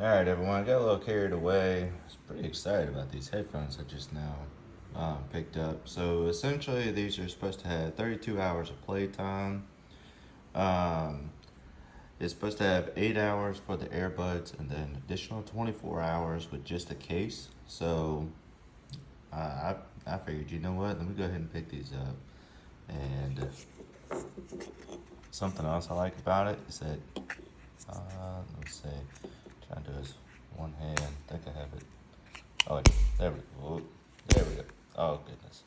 Alright everyone, I got a little carried away. I was pretty excited about these headphones I just now picked up. So essentially these are supposed to have 32 hours of playtime. Um, it's supposed to have 8 hours for the earbuds and then additional 24 hours with just a case. So I figured, you know what, let me go ahead and pick these up. And something else I like about it is that, let's see, trying to do this one hand, I think I have it. Oh, there we go. There we go. Oh, goodness.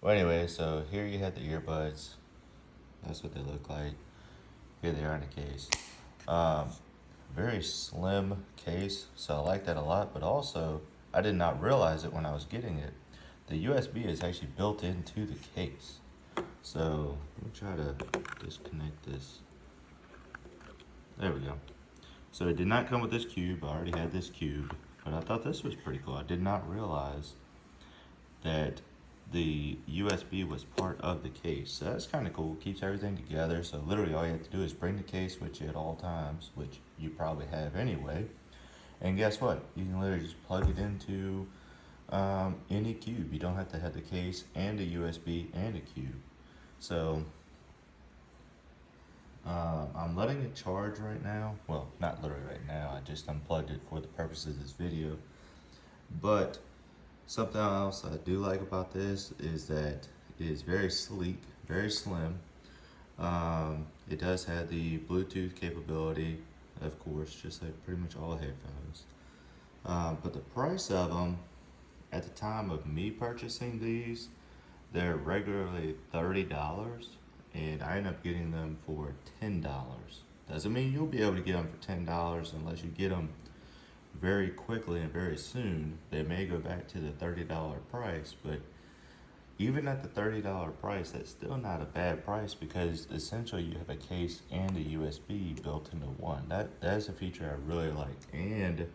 Well, anyway, so here you have the earbuds. That's what they look like. Here they are in the case. Um, Very slim case, so I like that a lot. But also, I did not realize it when I was getting it. The USB is actually built into the case. So let me try to disconnect this. There we go. So it did not come with this cube. I already had this cube, but I thought this was pretty cool. I did not realize that the USB was part of the case. So that's kind of cool. Keeps everything together. So literally all you have to do is bring the case with you at all times, which you probably have anyway. And guess what? You can literally just plug it into any cube. You don't have to have the case and a USB and a cube. So I'm letting it charge right now. Well, not literally right now. I just unplugged it for the purposes of this video. But something else I do like about this is that it is very sleek, very slim. It does have the Bluetooth capability, of course, just like pretty much all headphones. But the price of them, at the time of me purchasing these, they're regularly $30, and I end up getting them for $10. Doesn't mean you'll be able to get them for $10 unless you get them very quickly and very soon. They may go back to the $30 price, but even at the $30 price, that's still not a bad price because essentially you have a case and a USB built into one. That's a feature I really like, and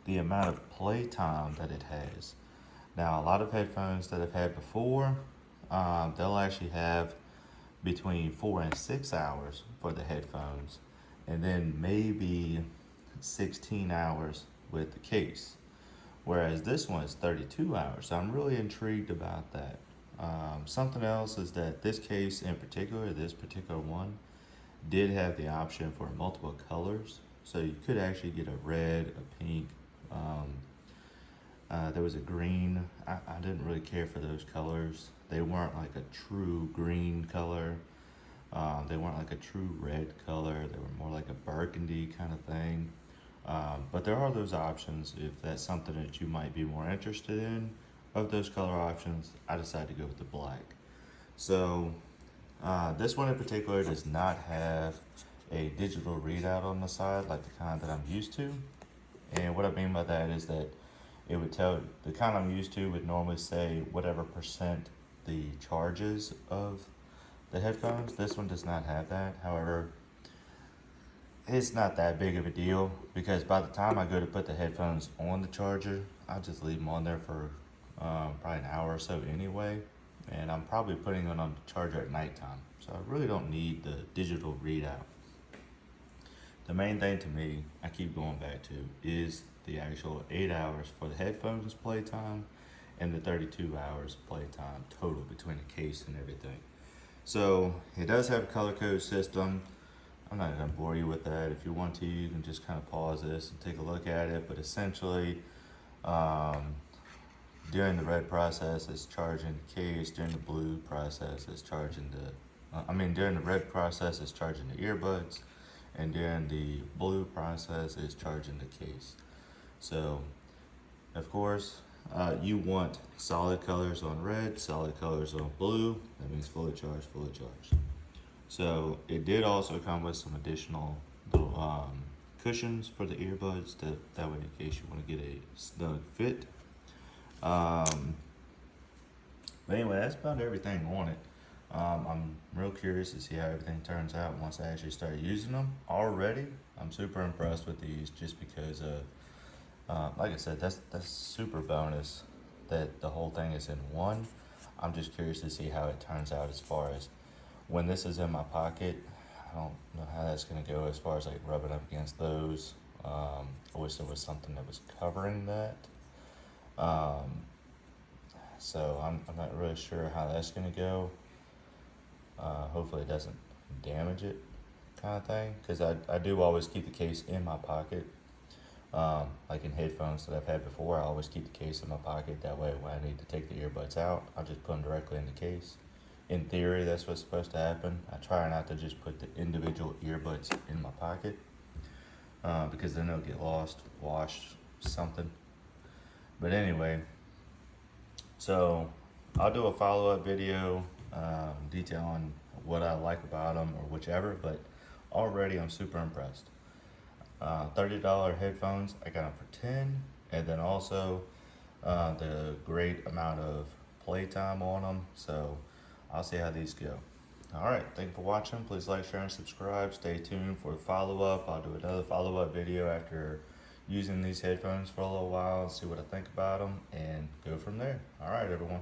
the amount of playtime that it has. Now, a lot of headphones that I've had before, they'll actually have between 4 and 6 hours for the headphones, and then maybe 16 hours with the case. Whereas this one is 32 hours. So I'm really intrigued about that. Something else is that this case in particular, this particular one, did have the option for multiple colors. So you could actually get a red, a pink, there was a green. I didn't really care for those colors. They weren't like a true green color. They weren't like a true red color. They were more like a burgundy kind of thing. But there are those options if that's something that you might be more interested in. Of those color options, I decided to go with the black. So this one in particular does not have a digital readout on the side like the kind that I'm used to. And what I mean by that is that it would tell, the kind I'm used to would normally say whatever percent the charges of the headphones. This one does not have that. However, it's not that big of a deal because by the time I go to put the headphones on the charger, I'll just leave them on there for probably an hour or so anyway. And I'm probably putting it on the charger at nighttime. So I really don't need the digital readout. The main thing to me, I keep going back to, is the actual 8 hours for the headphones playtime and the 32 hours playtime total between the case and everything. So it does have a color code system. I'm not going to bore you with that. If you want to, you can just kind of pause this and take a look at it. But essentially, during the red process, it's charging the case. During the blue process, it's charging during the red process, it's charging the earbuds. And during the blue process, it's charging the case. So, of course, you want solid colors on red, solid colors on blue. That means fully charged, fully charged. So it did also come with some additional little cushions for the earbuds that way in case you want to get a snug fit. But anyway, that's about everything on it. I'm real curious to see how everything turns out once I actually start using them. Already, I'm super impressed with these just because of, like I said, that's super bonus that the whole thing is in one. I'm just curious to see how it turns out as far as when this is in my pocket. I don't know how that's going to go as far as like rubbing up against those I wish there was something that was covering that. Um, so I'm not really sure how that's gonna go. Hopefully it doesn't damage it, kind of thing, because I do always keep the case in my pocket. Like in headphones that I've had before, I always keep the case in my pocket. That way, when I need to take the earbuds out, I just put them directly in the case. In theory, that's what's supposed to happen. I try not to just put the individual earbuds in my pocket, because then they'll get lost, washed, something. But anyway, so I'll do a follow-up video detailing what I like about them or whichever, but already I'm super impressed. $30 headphones, I got them for 10, and then also the great amount of playtime on them, so I'll see how these go. Alright, thank you for watching. Please like, share, and subscribe. Stay tuned for follow-up. I'll do another follow-up video after using these headphones for a little while and see what I think about them and go from there. Alright, everyone.